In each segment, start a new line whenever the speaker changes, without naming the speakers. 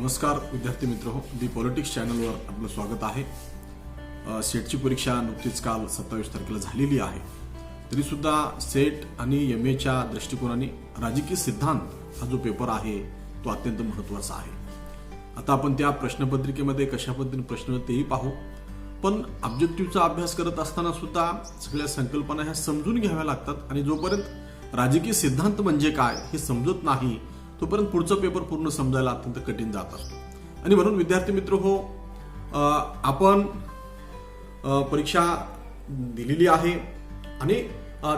नमस्कार विद्यार्थी मित्र हो, दी पॉलिटिक्स चॅनलवर आपलं स्वागत आहे। सेटची परीक्षा नुकतीच काल 27 तारखेला झालेली आहे। तरी सुद्धा सेट आणि एमएच्या दृष्टिकोनाने राजकीय सिद्धांत हा जो पेपर आहे तो अत्यंत महत्त्वाचा आहे। आता आपण त्या प्रश्नपत्रिकेमध्ये कशा पद्धतीने प्रश्न तेही पाहू, पण ऑब्जेक्टिव्हचा अभ्यास करत असताना सुद्धा सगळ्या संकल्पना ह्या समजून घ्याव्या लागतात आणि जोपर्यंत राजकीय सिद्धांत म्हणजे काय हे समजत नाही तोपर्यंत पुढचा पेपर पूर्ण समजायला अत्यंत कठीण जात असतो। आणि म्हणून विद्यार्थी मित्र हो, आपण परीक्षा दिलेली आहे आणि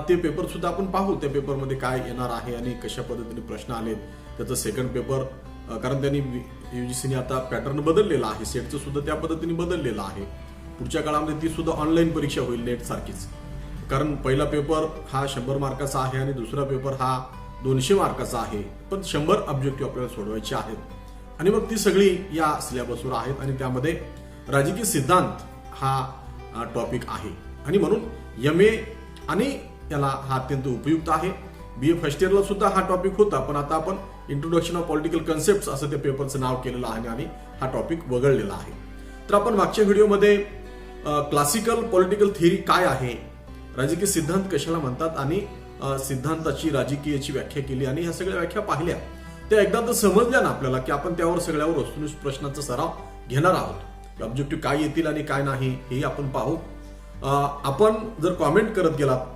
ते पेपर सुद्धा आपण पाहू, त्या पेपरमध्ये काय येणार आहे आणि कशा पद्धतीने प्रश्न आलेत त्याचं सेकंड पेपर, कारण त्यांनी यूजीसीने आता पॅटर्न बदललेला आहे, सेटचं सुद्धा त्या पद्धतीने बदललेलं आहे। पुढच्या काळामध्ये ती सुद्धा ऑनलाईन परीक्षा होईल नेट सारखीच, कारण पहिला पेपर हा 100 मार्काचा आहे आणि दुसरा पेपर हा 200 मार्काचा आहे, पण 100 ऑब्जेक्टिव्ह आपल्याला सोडवायचे आहेत आणि मग ती सगळी या सिलेबसवर आहेत आणि त्यामध्ये राजकीय सिद्धांत हा टॉपिक आहे आणि म्हणून एमए आणि याला हा अत्यंत उपयुक्त आहे। बीए फर्स्ट इयरला सुद्धा हा टॉपिक होता, पण आता आपण इंट्रोडक्शन ऑफ पॉलिटिकल कन्सेप्ट असं त्या पेपरचं नाव केलेलं आहे आणि हा टॉपिक वगळलेला आहे। तर आपण मागच्या व्हिडिओमध्ये क्लासिकल पॉलिटिकल थिअरी काय आहे, राजकीय सिद्धांत कशाला म्हणतात आणि सिद्धांताची राजकीयाची व्याख्या केली आणि ह्या सगळ्या व्याख्या पाहिल्या, त्या एकदा तर समजल्या ना आपल्याला की आपण त्यावर सगळ्यावर वस्तुनिष्ठ प्रश्नांचा सराव घेणार आहोत। ऑब्जेक्टिव्ह काय येतील आणि काय नाही हे आपण पाहू। आपण जर कॉमेंट करत गेलात,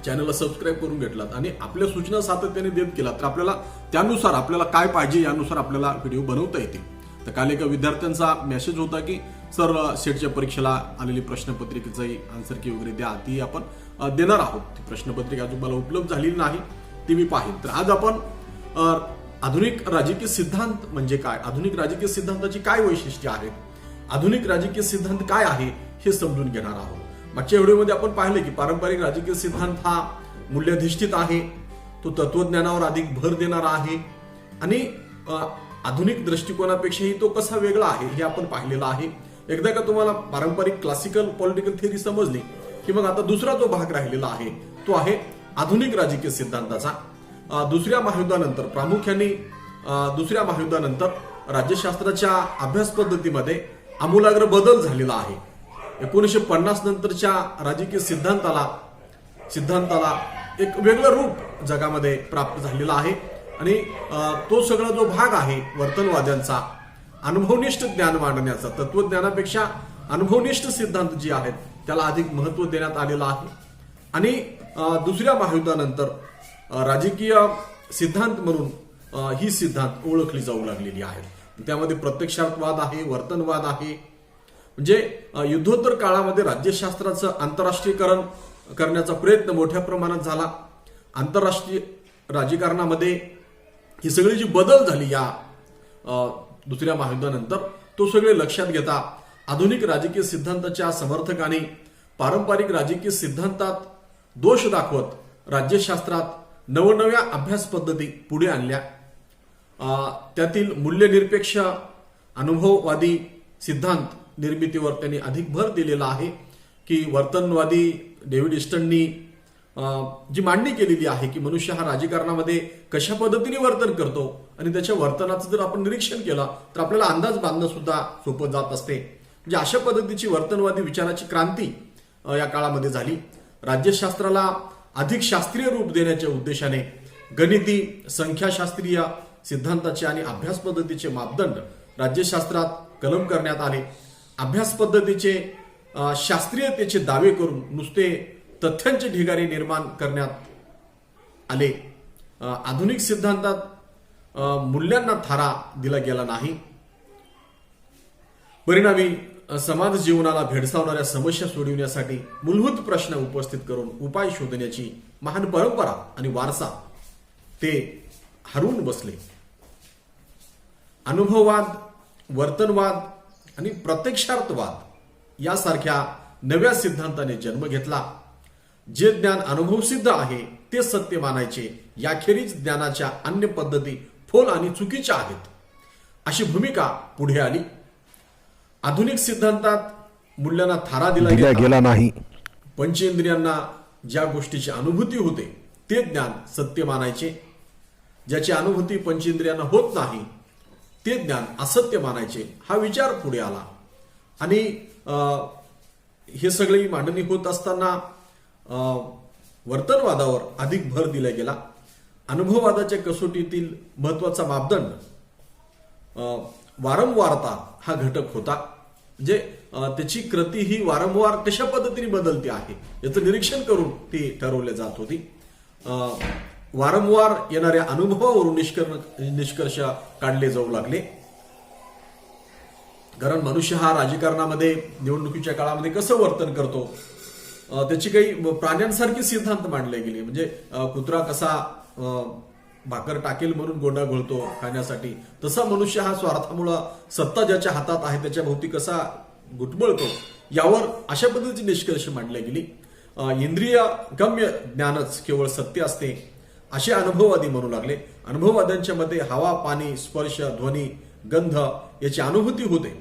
चॅनलला सबस्क्राईब करून घेतलात आणि आपल्या सूचना सातत्याने देत गेलात तर आपल्याला त्यानुसार आपल्याला काय पाहिजे यानुसार आपल्याला व्हिडिओ बनवता येतील। तर काल एका विद्यार्थ्यांचा मेसेज होता की सर सेटच्या परीक्षेला आलेली प्रश्नपत्रिकेची आन्सर की वगैरे द्या, ती आपण देणार आहोत। ती प्रश्नपत्रिका अजून मला उपलब्ध झालेली नाही, ती मी पाहिन। तर आज आपण आधुनिक राजकीय सिद्धांत म्हणजे काय, आधुनिक राजकीय सिद्धांताची काय वैशिष्ट्ये आहेत, आधुनिक राजकीय सिद्धांत काय आहे हे समजून घेणार आहोत। मागच्या व्हिडिओमध्ये आपण पाहिले की पारंपरिक राजकीय सिद्धांत हा मूल्याधिष्ठित आहे, तो तत्वज्ञानावर अधिक भर देणारा आहे आणि आधुनिक दृष्टिकोनापेक्षाही तो कसा वेगळा आहे हे आपण पाहिलेलं आहे। एकदा का तुम्हाला पारंपरिक क्लासिकल पॉलिटिकल थिअरी समजली की मग आता दुसरा जो भाग राहिलेला आहे तो आहे आधुनिक राजकीय सिद्धांताचा। दुसऱ्या महायुद्धानंतर प्रामुख्याने दुसऱ्या महायुद्धानंतर राज्यशास्त्राच्या अभ्यास पद्धतीमध्ये आमूलाग्र बदल झालेला आहे। 1950 नंतरच्या राजकीय सिद्धांताला एक वेगळं रूप जगामध्ये प्राप्त झालेला आहे आणि तो सगळा जो भाग आहे वर्तनवाद्यांचा, अनुभवनिष्ठ ज्ञान मांडण्याचा, तत्वज्ञानापेक्षा अनुभवनिष्ठ सिद्धांत जे आहेत त्याला अधिक महत्व देण्यात आलेलं आहे आणि दुसऱ्या महायुद्धानंतर राजकीय सिद्धांत म्हणून ही सिद्धांत ओळखली जाऊ लागलेली आहे। त्यामध्ये प्रत्यक्षार्थवाद आहे, वर्तनवाद आहे, म्हणजे युद्धोत्तर काळामध्ये राज्यशास्त्राचं आंतरराष्ट्रीयकरण करण्याचा प्रयत्न मोठ्या प्रमाणात झाला। आंतरराष्ट्रीय राजकारणामध्ये ही सगळी जी बदल झाली या दुसऱ्या महायुद्धानंतर, तो सगळे लक्षात घेता आधुनिक राजकीय सिद्धांताच्या समर्थकांनी पारंपरिक राजकीय सिद्धांतात दोष दाखवत राज्यशास्त्रात नवनव्या अभ्यास पद्धती पुढे आणल्या। त्यातील मूल्यनिरपेक्ष अनुभववादी सिद्धांत निर्मितीवर त्यांनी अधिक भर दिलेला आहे की वर्तनवादी डेव्हिड ईस्टननी जी मांडणी केलेली आहे की मनुष्य हा राजकारणामध्ये कशा पद्धतीने वर्तन करतो आणि त्याच्या वर्तनाचं जर आपण निरीक्षण केलं तर आपल्याला अंदाज बांधणं सुद्धा सोपं जात असते। म्हणजे अशा पद्धतीची वर्तनवादी विचाराची क्रांती या काळामध्ये झाली। राज्यशास्त्राला अधिक शास्त्रीय रूप देण्याच्या उद्देशाने गणिती, संख्याशास्त्रीय सिद्धांताचे आणि अभ्यास पद्धतीचे मापदंड राज्यशास्त्रात कलम करण्यात आले। अभ्यास पद्धतीचे शास्त्रीयतेचे दावे करून नुसते तथ्यांचे ढिगारे निर्माण करण्यात आले। आधुनिक सिद्धांतात मूल्यांना थारा दिला गेला नाही। परिणामी समाज जीवनाला भेडसावणाऱ्या समस्या सोडविण्यासाठी मूलभूत प्रश्न उपस्थित करून उपाय शोधण्याची महान परंपरा आणि वारसा ते हरवून बसले। अनुभववाद, वर्तनवाद आणि प्रत्यक्षार्थवाद यासारख्या नव्या सिद्धांताने जन्म घेतला। जे ज्ञान अनुभवसिद्ध आहे ते सत्य मानायचे, याखेरीज ज्ञानाच्या अन्य पद्धती फोल आणि चुकीच्या आहेत, अशी भूमिका पुढे आली। आधुनिक सिद्धांतात मूल्यांना थारा दिला गेला नाही। पंचेंद्रियांना ज्या गोष्टीची अनुभूती होते ते ज्ञान सत्य मानायचे, ज्याची अनुभूती पंचेंद्रियांना होत नाही ते ज्ञान असत्य मानायचे हा विचार पुढे आला आणि हे सगळी मांडणी होत असताना वर्तनवादावर अधिक भर दिला गेला. अनुभववादाच्या कसोटीतील महत्वाचा मापदंड वारंवारता हा घटक होता. म्हणजे त्याची कृती ही वारंवार कशा पद्धतीने बदलते आहे याचं निरीक्षण करून ती ठरवली जात होती. वारंवार येणाऱ्या अनुभवावरून निष्कर्ष काढले जाऊ लागले. कारण मनुष्य हा राजकारणामध्ये निवडणुकीच्या काळामध्ये कसं वर्तन करतो त्याची काही प्राण्यांसारखी सिद्धांत मांडले गेले. म्हणजे कुत्रा कसा भाकर टाकेल म्हणून गोंडा घोळतो खाण्यासाठी, तसा मनुष्य हा स्वार्थामुळे सत्ता ज्याच्या हातात आहे त्याच्या भोवती कसा घुटमळतो, यावर अशा पद्धतीची निष्कर्ष मांडल्या गेली. इंद्रिय गम्य ज्ञानच केवळ सत्य असते असे अनुभववादी म्हणू लागले. अनुभववाद्यांच्या मते हवा, पाणी, स्पर्श, ध्वनी, गंध याची अनुभूती होते.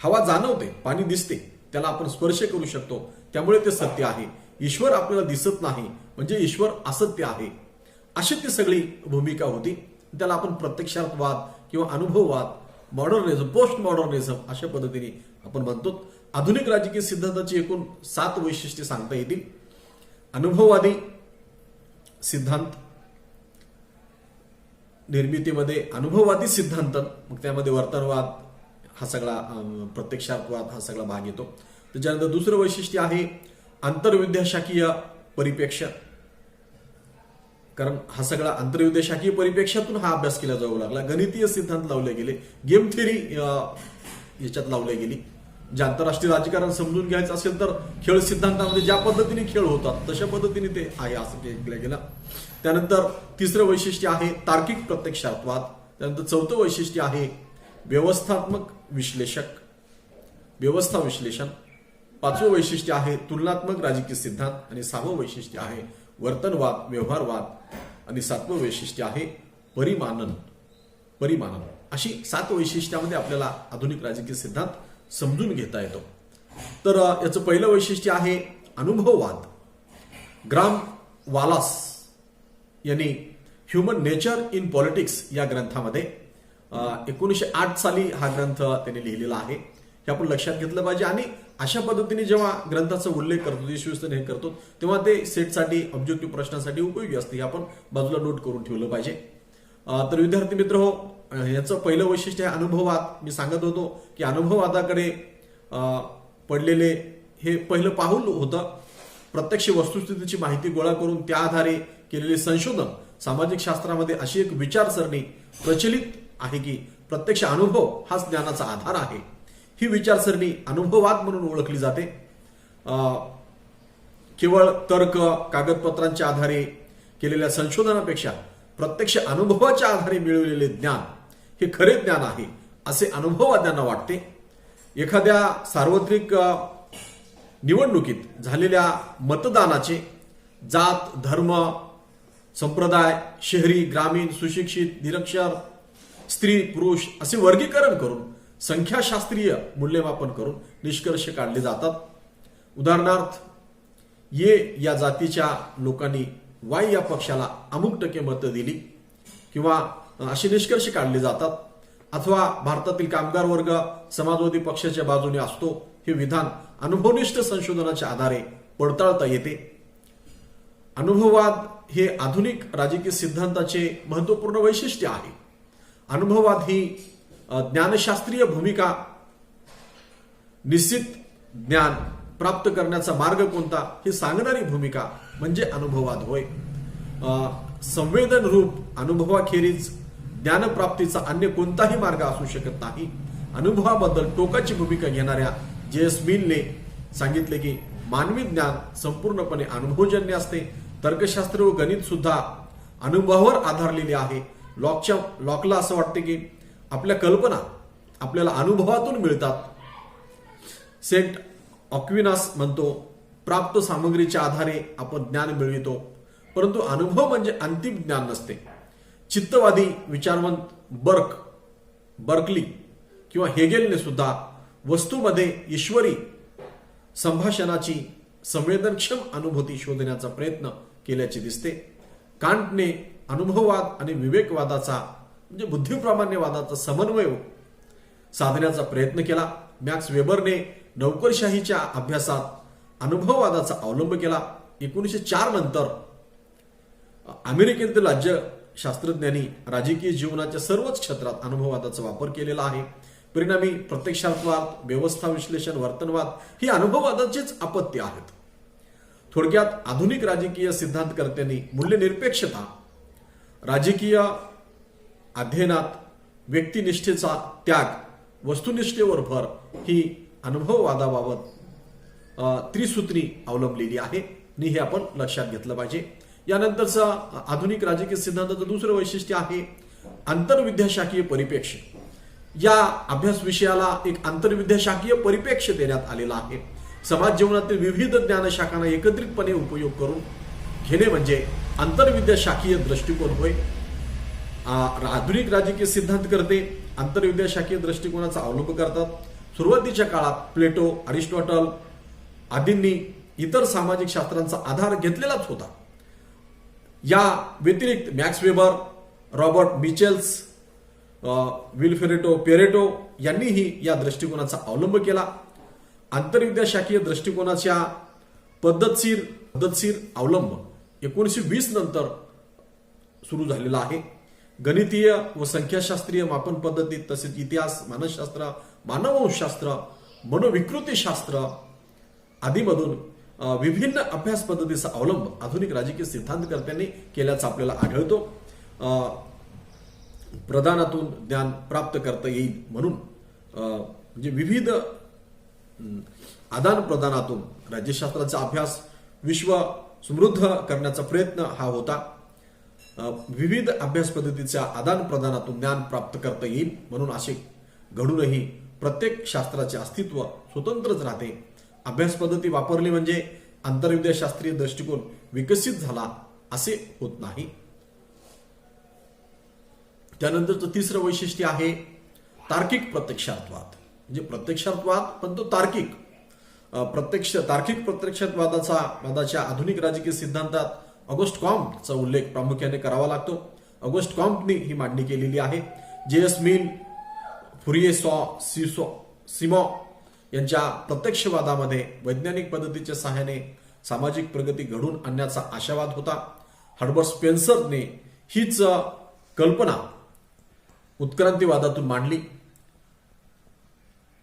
हवा जाणवते, पाणी दिसते, त्याला आपण स्पर्श करू शकतो, त्यामुळे ते सत्य आहे. ईश्वर आपल्याला दिसत नाही म्हणजे ईश्वर असत्य आहे, अशी ती सगळी भूमिका होती. त्याला आपण प्रत्यक्षार्थवाद किंवा अनुभववाद, मॉडर्निझम, पोस्ट मॉडर्निझम अशा पद्धतीने आपण म्हणतो. आधुनिक राजकीय सिद्धांताची एकूण 7 वैशिष्ट्ये सांगता येतील. अनुभववादी सिद्धांत निर्मितीमध्ये अनुभववादी सिद्धांत, मग त्यामध्ये वर्तनवाद हा सगळा, प्रत्यक्षार्थवाद हा सगळा भाग येतो. त्याच्यानंतर दुसरं वैशिष्ट्य आहे आंतरविद्याशाखीय परिप्रेक्ष्य. कारण हा सगळा आंतरविद्याशाखीय परिप्रेक्ष्यातून हा अभ्यास केला जाऊ लागला. गणितीय सिद्धांत लावले गेले, गेम थिअरी याच्यात लावली गेली. जे आंतरराष्ट्रीय राजकारण समजून घ्यायचं असेल तर खेळ सिद्धांतामध्ये ज्या पद्धतीने खेळ होतात तशा पद्धतीने ते आहे असं केलं गेलं. त्यानंतर तिसरं वैशिष्ट्य आहे तार्किक प्रत्यक्षार्थवाद. त्यानंतर चौथं वैशिष्ट्य आहे व्यवस्था विश्लेषण. 5वं वैशिष्ट्य आहे तुलनात्मक राजकीय सिद्धांत आणि 6वं वैशिष्ट्य आहे वर्तनवाद, व्यवहारवाद आणि 7वं वैशिष्ट्य आहे परिमानन. अशी 7 वैशिष्ट्यामध्ये आपल्याला आधुनिक राजकीय सिद्धांत समजून घेता येतो. तर याचं पहिलं वैशिष्ट्य आहे अनुभववाद. ग्राम वालास यांनी ह्युमन नेचर इन पॉलिटिक्स या ग्रंथामध्ये 1908 साली हा ग्रंथ त्यांनी लिहिलेला आहे. हे आपण लक्षात घेतलं पाहिजे. आणि अशा पद्धतीने जेव्हा ग्रंथाचा उल्लेख करतो, विश्लेषण हे करतो, तेव्हा ते सेटसाठी, ऑब्जेक्टिव्ह प्रश्नासाठी उपयोगी असते. हे आपण बाजूला नोट करून ठेवलं पाहिजे. तर विद्यार्थी मित्र हो, याचं पहिलं वैशिष्ट्य आहे अनुभववाद. मी सांगत होतो की अनुभववादाकडे पडलेले हे पहिलं पाऊल होतं. प्रत्यक्ष वस्तुस्थितीची माहिती गोळा करून त्या आधारे केलेले संशोधन. सामाजिक शास्त्रामध्ये अशी एक विचारसरणी प्रचलित आहे की प्रत्यक्ष अनुभव हाच ज्ञानाचा आधार आहे. ही विचारसरणी अनुभववाद म्हणून ओळखली जाते. केवळ तर्क, कागदपत्रांच्या आधारे केलेल्या संशोधनापेक्षा प्रत्यक्ष अनुभवाच्या आधारे मिळवलेले ज्ञान हे खरे ज्ञान आहे असे अनुभववाद्यांना वाटते. एखाद्या सार्वत्रिक निवडणुकीत झालेल्या मतदानाचे जात, धर्म, संप्रदाय, शहरी, ग्रामीण, सुशिक्षित, निरक्षर, स्त्री, पुरुष असे वर्गीकरण करून संख्याशास्त्रीय मूल्यमापन करून निष्कर्ष काढले जातात. उदाहरणार्थ, ये या जातीच्या लोकांनी वाय या पक्षाला अमुक टक्के मतं दिली किंवा असे निष्कर्ष काढले जातात. अथवा भारतातील कामगार वर्ग समाजवादी पक्षाच्या बाजूने असतो हे विधान अनुभवनिष्ठ संशोधनाच्या आधारे पडताळता येते. अनुभववाद हे आधुनिक राजकीय सिद्धांताचे महत्वपूर्ण वैशिष्ट्य आहे. अनुभववाद ही ज्ञानशास्त्रीय भूमिका, निश्चित ज्ञान प्राप्त करण्याचा मार्ग कोणता हे सांगणारी भूमिका म्हणजे अनुभववाद होय. संवेदन रूप अनुभवाखेरीज ज्ञानप्राप्तीचा अन्य कोणताही मार्ग असू शकत नाही. अनुभवाबद्दल टोकाची भूमिका घेणाऱ्या जे.एस. मिलने सांगितले की मानवी ज्ञान संपूर्णपणे अनुभवजन्य असते. तर्कशास्त्र व गणित सुद्धा अनुभवावर आधारलेले आहे. लॉकला असं वाटते की आपल्या कल्पना आपल्याला अनुभवातून मिळतात. सेंट ऑक्विनास म्हणतो, प्राप्त सामग्रीच्या आधारे आपण ज्ञान मिळवितो, परंतु अनुभव म्हणजे अंतिम ज्ञान नसते. चित्तवादी विचारवंत बर्कली किंवा हेगेलने सुद्धा वस्तूमध्ये ईश्वरी संभाषणाची संवेदनक्षम अनुभूती शोधण्याचा प्रयत्न केल्याचे दिसते. कांटने अनुभववाद आणि विवेकवादाचा म्हणजे बुद्धिप्रामाण्यवादाचा समन्वय साधण्याचा प्रयत्न केला. मॅक्स वेबरने नोकरशाहीच्या अभ्यासात अनुभववादाचा अवलंब केला. 1904 नंतर अमेरिकेतील राज्यशास्त्रज्ञांनी राजकीय जीवनाच्या सर्वच क्षेत्रात अनुभववादाचा वापर केलेला आहे. परिणामी प्रत्यक्षार्थवाद, व्यवस्था विश्लेषण, वर्तनवाद ही अनुभववादाचीच अपत्य आहेत. थोडक्यात आधुनिक राजकीय सिद्धांतकर्त्यांनी मूल्यनिरपेक्षता, राजकीय अध्ययनात व्यक्तिनिष्ठेचा त्याग, वस्तुनिष्ठेवर भर ही अनुभववादाबाबत त्रिसूत्री अवलंबलेली आहे आणि हे आपण लक्षात घेतलं पाहिजे. यानंतरचं आधुनिक राजकीय सिद्धांताचं दुसरं वैशिष्ट्य आहे आंतरविद्याशाखीय परिप्रेक्ष्य. या अभ्यास विषयाला एक आंतरविद्याशाखीय परिप्रेक्ष्य देण्यात आलेला आहे. समाज जीवनातील विविध ज्ञानशाखांना एकत्रितपणे उपयोग करून घेणे म्हणजे आंतरविद्याशाखीय दृष्टिकोन होय. आधुनिक राजकीय सिद्धांतकर्ते आंतरविद्याशाखीय दृष्टिकोनाचा अवलंब करतात. सुरुवातीच्या काळात प्लेटो, अरिस्टॉटल आदींनी इतर सामाजिक शास्त्रांचा आधार घेतलेलाच होता. या व्यतिरिक्त Max Weber, Robert Michels, Vilfredo Pareto यांनीही या दृष्टिकोनाचा अवलंब केला. आंतरविद्याशाखीय दृष्टिकोनाच्या पद्धतशीर अवलंब 1920 नंतर सुरू झालेला आहे. गणितीय व संख्याशास्त्रीय मापन पद्धती तसेच इतिहास, मानसशास्त्र, मानववंशशास्त्र, मनोविकृतीशास्त्र आदीमधून विभिन्न अभ्यास पद्धतीचा अवलंब आधुनिक राजकीय सिद्धांतकर्त्यांनी केल्याचा आपल्याला आढळतो. प्रदानातून ज्ञान प्राप्त करता येईल म्हणून म्हणजे विविध आदान प्रदानातून राज्यशास्त्राचा अभ्यास विश्व समृद्ध करण्याचा प्रयत्न हा होता. विविध अभ्यास पद्धतीच्या आदान प्रदानातून ज्ञान प्राप्त करता येईल म्हणून असे घडूनही प्रत्येक शास्त्राचे अस्तित्व स्वतंत्रच राहते. अभ्यास पद्धती वापरली म्हणजे आंतरविद्याशास्त्रीय दृष्टिकोन विकसित झाला असे होत नाही. त्यानंतरचं तिसरं वैशिष्ट्य आहे तार्किक प्रत्यक्षार्थवाद. म्हणजे प्रत्यक्षार्थवाद पण तो तार्किक तार्किक प्रत्यक्षार्थवादाच्या आधुनिक राजकीय सिद्धांतात ऑगस्ट कॉम्टचा उल्लेख प्रामुख्याने करावा लागतो. ऑगस्ट कॉम्टनी ही मांडणी केलेली आहे. जे.एस. मिल, फुरिये सिमो यांच्या प्रत्यक्षवादामध्ये वैज्ञानिक पद्धतीच्या सहाय्याने सामाजिक प्रगती घडून आणण्याचा आशावाद होता. हर्बर्ट स्पेन्सरने हीच कल्पना उत्क्रांतीवादातून मांडली.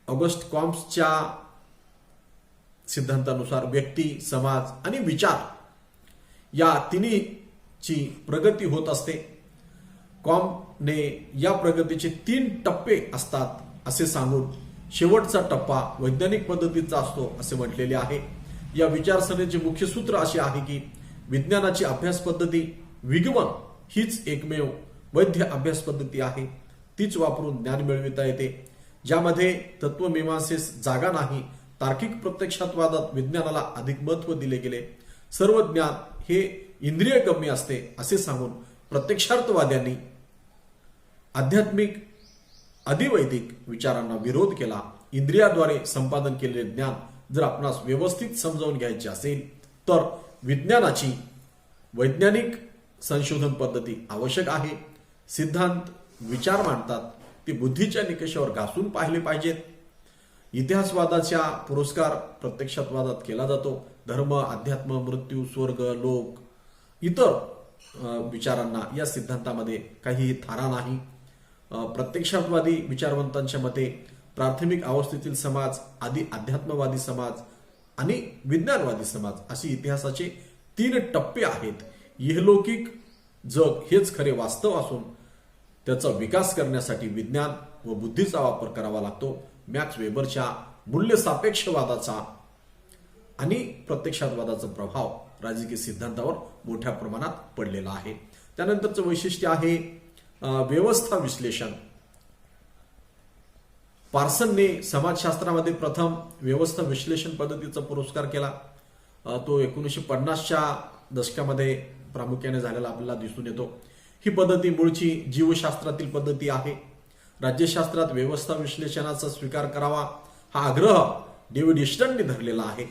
ऑगस्ट कॉम्टच्या सिद्धांतानुसार व्यक्ती, समाज आणि विचार या तिन्हीची प्रगती होत असते. कॉम्टने या प्रगतीचे 3 टप्पे असतात असे सांगून शेवटचा टप्पा वैज्ञानिक पद्धतीचा असतो असे म्हटलेले आहे. या विचारसरणीचे मुख्य सूत्र असे आहे की विज्ञानाची अभ्यास पद्धती विगमन हीच एकमेव वैध अभ्यास पद्धती आहे. तीच वापरून ज्ञान मिळविता येते. ज्यामध्ये तत्वमीमांसेस जागा नाही. तार्किक प्रत्यक्षातवादात विज्ञानाला अधिक महत्व दिले गेले. सर्व ज्ञान हे इंद्रियगम्य असते असे सांगून प्रत्यक्षार्थवाद्यांनी आध्यात्मिक अधिवैदिक विचारांना विरोध केला. इंद्रियाद्वारे संपादन केलेले ज्ञान जर आपणास व्यवस्थित समजावून घ्यायचे असेल तर विज्ञानाची वैज्ञानिक संशोधन पद्धती आवश्यक आहे. सिद्धांत विचार मांडतात ते बुद्धीच्या निकषावर घासून पाहिले पाहिजेत. इतिहासवादाचा पुरस्कार प्रत्यक्षातवादात केला जातो. धर्म, अध्यात्म, मृत्यू, स्वर्ग, लोक इतर विचारांना या सिद्धांतामध्ये काहीही थारा नाही. प्रत्यक्षातवादी विचारवंतांच्या मते प्राथमिक अवस्थेतील समाज, आदी अध्यात्मवादी समाज आणि विज्ञानवादी समाज अशी इतिहासाचे 3 टप्पे आहेत. इहलौकिक जग हेच खरे वास्तव असून त्याचा विकास करण्यासाठी विज्ञान व बुद्धीचा वापर करावा लागतो. मॅक्स वेबरच्या मूल्यसापेक्षवादाचा आणि प्रत्यक्षातवादाचा प्रभाव राजकीय सिद्धांतावर मोठ्या प्रमाणात पडलेला आहे. त्यानंतरचं वैशिष्ट्य आहे व्यवस्था विश्लेषण. पार्सनने समाजशास्त्रामध्ये प्रथम व्यवस्था विश्लेषण पद्धतीचा पुरस्कार केला. तो 1950च्या दशकामध्ये प्रामुख्याने झालेला आपल्याला दिसून येतो. ही पद्धती मूळची जीवशास्त्रातील पद्धती आहे. राज्यशास्त्रात व्यवस्था विश्लेषणाचा स्वीकार करावा हा आग्रह डेव्हिड ईस्टनने धरलेला आहे.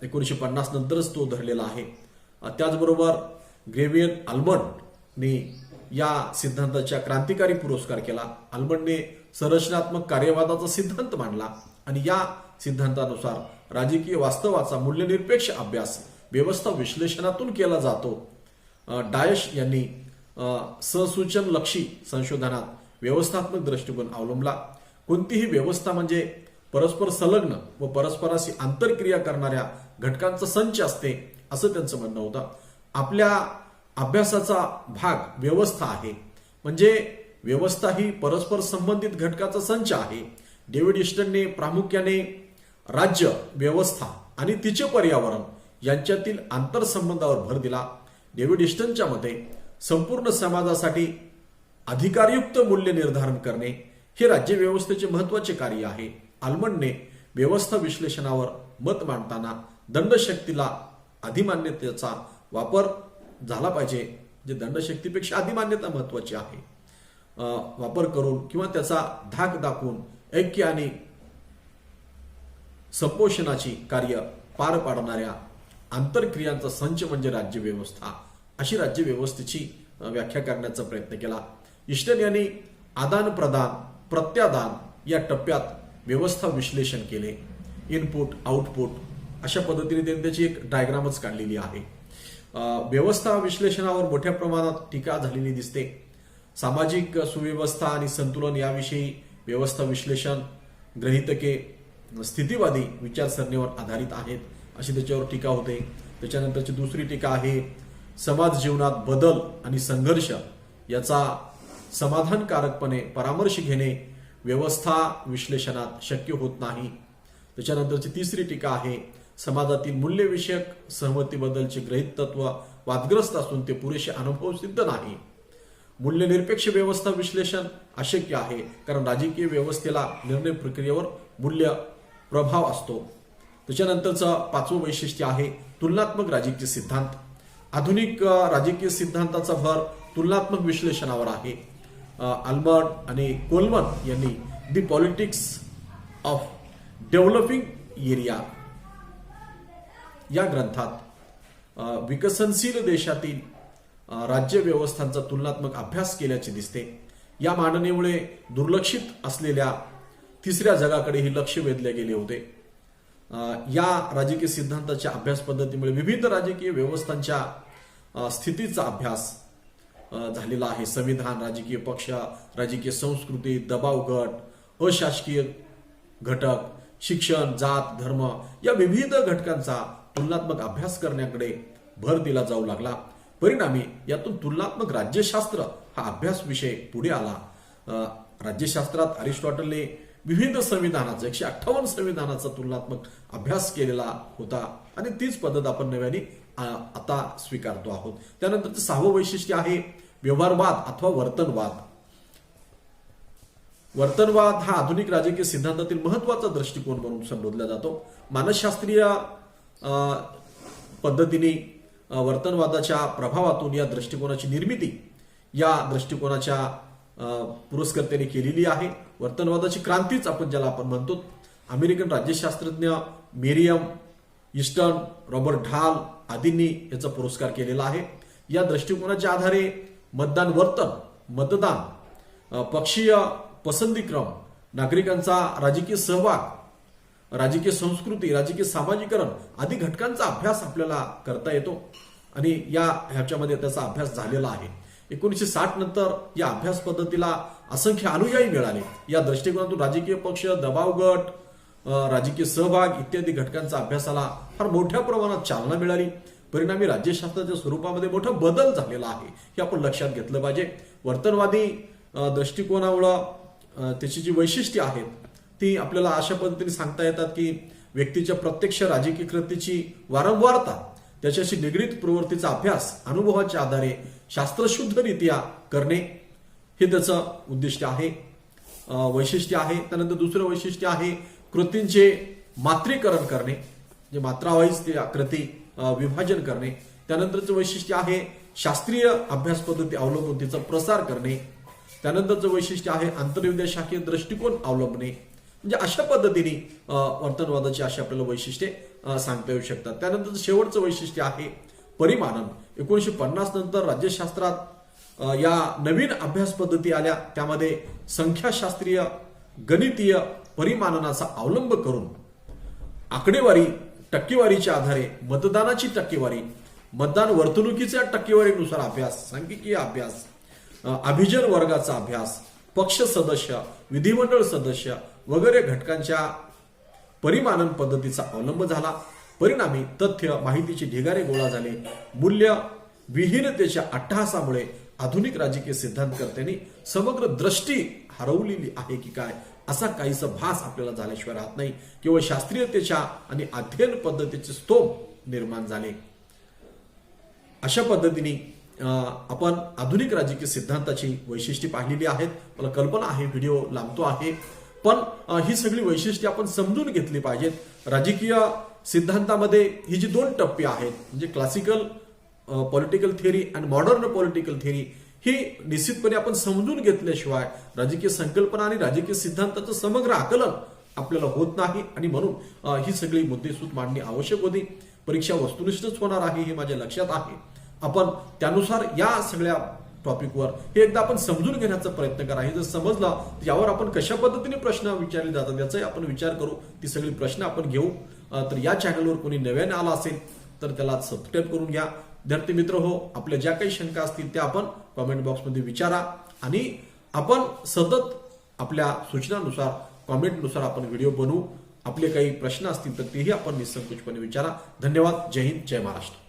1950 नंतरच तो धरलेला आहे. त्याचबरोबर ग्रेवियन आल्मंडने या सिद्धांताच्या क्रांतिकारी पुरस्कार केला. आल्मंडने संरचनात्मक कार्यवादाचा सिद्धांत मांडला आणि या सिद्धांतानुसार राजकीय वास्तवाचा मूल्यनिरपेक्ष अभ्यास व्यवस्था विश्लेषणातून केला जातो. डायश यांनी ससूचनलक्षी संशोधनात व्यवस्थात्मक दृष्टिकोन अवलंबला. कोणतीही व्यवस्था म्हणजे परस्पर संलग्न व परस्पराशी आंतरक्रिया करणाऱ्या घटकांचा संच असते असं त्यांचं म्हणणं होतं. आपल्या अभ्यासाचा भाग व्यवस्था आहे, म्हणजे व्यवस्था ही परस्पर संबंधित घटकाचा संच आहे. डेव्हिड ईस्टनने प्रामुख्याने राज्य व्यवस्था आणि तिचे पर्यावरण यांच्यातील आंतरसंबंधावर भर दिला. डेव्हिड ईस्टनच्या मते संपूर्ण समाजासाठी अधिकारयुक्त मूल्य निर्धारण करणे हे राज्य व्यवस्थेचे महत्वाचे कार्य आहे. आल्मंडने व्यवस्था विश्लेषणावर मत मांडताना दंडशक्तीला अधिमान्यतेचा वापर झाला पाहिजे, जे दंडशक्तीपेक्षा अधिमान्यता महत्वाची आहे, वापर करून किंवा त्याचा धाक दाखवून ऐक्य आणि संपोषणाची कार्य पार पाडणाऱ्या आंतरक्रियांचा संच म्हणजे राज्य व्यवस्था, अशी राज्य व्यवस्थेची व्याख्या करण्याचा प्रयत्न केला. ईस्टन यांनी आदान प्रदान प्रत्यादान या टप्प्यात व्यवस्था विश्लेषण केले. इनपुट आउटपुट अशा पद्धतीने त्यांनी त्याची एक डायग्रामच काढलेली आहे. व्यवस्था विश्लेषणावर मोठ्या प्रमाणात टीका झालेली दिसते. सामाजिक सुव्यवस्था आणि संतुलन याविषयी व्यवस्था विश्लेषण गृहीतके स्थितीवादी विचारसरणीवर आधारित आहेत अशी त्याच्यावर टीका होते. त्याच्यानंतरची दुसरी टीका आहे समाज जीवनात बदल आणि संघर्ष याचा समाधानकारकपणे परामर्श घेणे व्यवस्था विश्लेषणात शक्य होत नाही. त्याच्यानंतरची तिसरी टीका आहे समाजातील मूल्यविषयक सहमतीबद्दलचे गृहीत तत्व वादग्रस्त असून ते पुरेसे अनुभवसिद्ध नाही. मूल्यनिरपेक्ष व्यवस्था विश्लेषण अशक्य आहे, कारण राजकीय व्यवस्थेला निर्णय प्रक्रियेवर मूल्य प्रभाव असतो. त्याच्यानंतरचं पाचवं वैशिष्ट्य आहे तुलनात्मक राजकीय सिद्धांत. आधुनिक राजकीय सिद्धांताचा भर तुलनात्मक विश्लेषणावर आहे. आल्मंड आणि कोलमन यांनी the politics of developing area या ग्रंथात विकसनशील देशातील राज्य व्यवस्थांचा तुलनात्मक अभ्यास केल्याचे दिसते. या मांडणीमुळे दुर्लक्षित असलेल्या तिसऱ्या जगाकडेही लक्ष वेधले गेले होते. या राजकीय सिद्धांताच्या अभ्यास पद्धतीमुळे विविध राजकीय व्यवस्थांच्या स्थितीचा अभ्यास झालेला आहे. संविधान, राजकीय पक्ष, राजकीय संस्कृती, दबाव गट, अशासकीय घटक, शिक्षण, जात, धर्म या विविध घटकांचा तुलनात्मक अभ्यास करण्याकडे भर दिला जाऊ लागला. परिणामी यातून तुलनात्मक राज्यशास्त्र हा अभ्यास विषय पुढे आला. राज्यशास्त्रात अरिस्टॉटलने विविध संविधानाचा 158 संविधानाचा तुलनात्मक अभ्यास केलेला होता आणि तीच पद्धत आपण नव्याने आता स्वीकारतो आहोत. त्यानंतरचं सहावं वैशिष्ट्य आहे व्यवहारवाद अथवा वर्तनवाद. वर्तनवाद हा आधुनिक राजकीय सिद्धांतातील महत्वाचा दृष्टिकोन म्हणून संबोधला जातो. मानसशास्त्रीय पद्धतीने वर्तनवादाच्या प्रभावातून या दृष्टिकोनाची निर्मिती या दृष्टिकोनाच्या पुरस्कर्त्याने केलेली आहे. वर्तनवादाची क्रांतीच आपण ज्याला आपण म्हणतो. अमेरिकन राज्यशास्त्रज्ञ मेरियम ईस्टन, रॉबर्ट ढाल आदींनी याचा पुरस्कार केलेला आहे. या दृष्टिकोनाच्या आधारे मतदान वर्तन, मतदान, पक्षीय पसंतीक्रम, नागरिकांचा राजकीय सहभाग, राजकीय संस्कृती, राजकीय सामाजिकरण आदी घटकांचा अभ्यास आपल्याला करता येतो आणि ह्याच्यामध्ये त्याचा अभ्यास झालेला आहे. 1960 नंतर या अभ्यास पद्धतीला असंख्य अनुयायी मिळाले. या दृष्टिकोनातून राजकीय पक्ष, दबाव गट, राजकीय सहभाग इत्यादी घटकांचा अभ्यासाला फार मोठ्या प्रमाणात चालना मिळाली. परिणामी राज्यशास्त्राच्या स्वरूपामध्ये मोठा बदल झालेला आहे हे आपण लक्षात घेतलं पाहिजे. वर्तनवादी दृष्टिकोनामुळे त्याची जी वैशिष्ट्ये आहेत ती आपल्याला अशा पद्धतीने सांगता येतात की व्यक्तीच्या प्रत्यक्ष राजकीय कृतीची वारंवारता, त्याच्याशी निगडीत प्रवृत्तीचा अभ्यास अनुभवाच्या आधारे शास्त्रशुद्धरित्या करणे हे त्याचं उद्दिष्ट आहे, वैशिष्ट्य आहे. त्यानंतर दुसरं वैशिष्ट्य आहे कृतींचे मात्रीकरण करणे, जे मात्रावाईज त्या कृती विभाजन करणे. त्यानंतरचं वैशिष्ट्य आहे शास्त्रीय अभ्यास पद्धती अवलंबून तिचा प्रसार करणे. त्यानंतरचं वैशिष्ट्य आहे आंतरविद्याशाखीय दृष्टिकोन अवलंबणे. म्हणजे अशा पद्धतीने वर्तनवादाची अशी आपल्याला वैशिष्ट्ये सांगता येऊ शकतात. त्यानंतर शेवटचं वैशिष्ट्य आहे परिमानन. 1950 नंतर राज्यशास्त्रात या नवीन अभ्यास पद्धती आल्या, त्यामध्ये संख्याशास्त्रीय गणितीय परिमाननाचा अवलंब करून आकडेवारी टक्केवारीच्या आधारे मतदानाची टक्केवारी, मतदान वर्तणुकीच्या टक्केवारीनुसार अभ्यास, सांख्यिकीय अभ्यास, अभिजन वर्गाचा अभ्यास, पक्ष सदस्य, विधिमंडळ सदस्य वगैरे घटकांच्या परिमानन पद्धतीचा अवलंब झाला. परिणामी तथ्य माहितीचे ढिगारे गोळा झाले. मूल्य विहीनतेच्या अट्टहासामुळे आधुनिक राजकीय सिद्धांतकर्त्यांनी समग्र दृष्टी हरवलेली आहे की काय, असा काहीसा भास आपल्याला झाल्याशिवाय राहत नाही. केवळ शास्त्रीयतेच्या आणि अध्ययन पद्धतीचे स्तोम निर्माण झाले. अशा पद्धतीने आपण आधुनिक राजकीय सिद्धांताची वैशिष्ट्ये पाहिलेली आहेत. मला कल्पना आहे व्हिडिओ लांबतो आहे, पण ही सगळी वैशिष्ट्ये आपण समजून घेतली पाहिजेत. राजकीय सिद्धांतामध्ये ही जी दोन टप्पे आहेत, म्हणजे क्लासिकल पॉलिटिकल थिअरी आणि मॉडर्न पॉलिटिकल थिअरी, ही निश्चितपणे आपण समजून घेतल्याशिवाय राजकीय संकल्पना आणि राजकीय सिद्धांताचं समग्र आकलन आपल्याला होत नाही. आणि म्हणून ही सगळी मुद्देसूद मांडणी आवश्यक होती. परीक्षा वस्तुनिष्ठच होणार आहे हे माझ्या लक्षात आहे. आपण त्यानुसार या सगळ्या टॉपिकवर हे एकदा आपण समजून घेण्याचा प्रयत्न करा. हे जर समजलं तर यावर आपण कशा पद्धतीने प्रश्न विचारले जातात याचाही आपण विचार करू. ती सगळी प्रश्न आपण घेऊ. तर या चॅनलवर कोणी नव्याने आला असेल तर त्याला सबस्क्राईब करून घ्या. विद्यार्थी मित्र हो, आपल्या ज्या काही शंका असतील त्या आपण कॉमेंट बॉक्समध्ये विचारा आणि आपण सतत आपल्या सूचनानुसार कॉमेंटनुसार आपण व्हिडिओ बनवू. आपले काही प्रश्न असतील तर तेही आपण निसंकोचपणे विचारा. धन्यवाद. जय हिंद, जय महाराष्ट्र.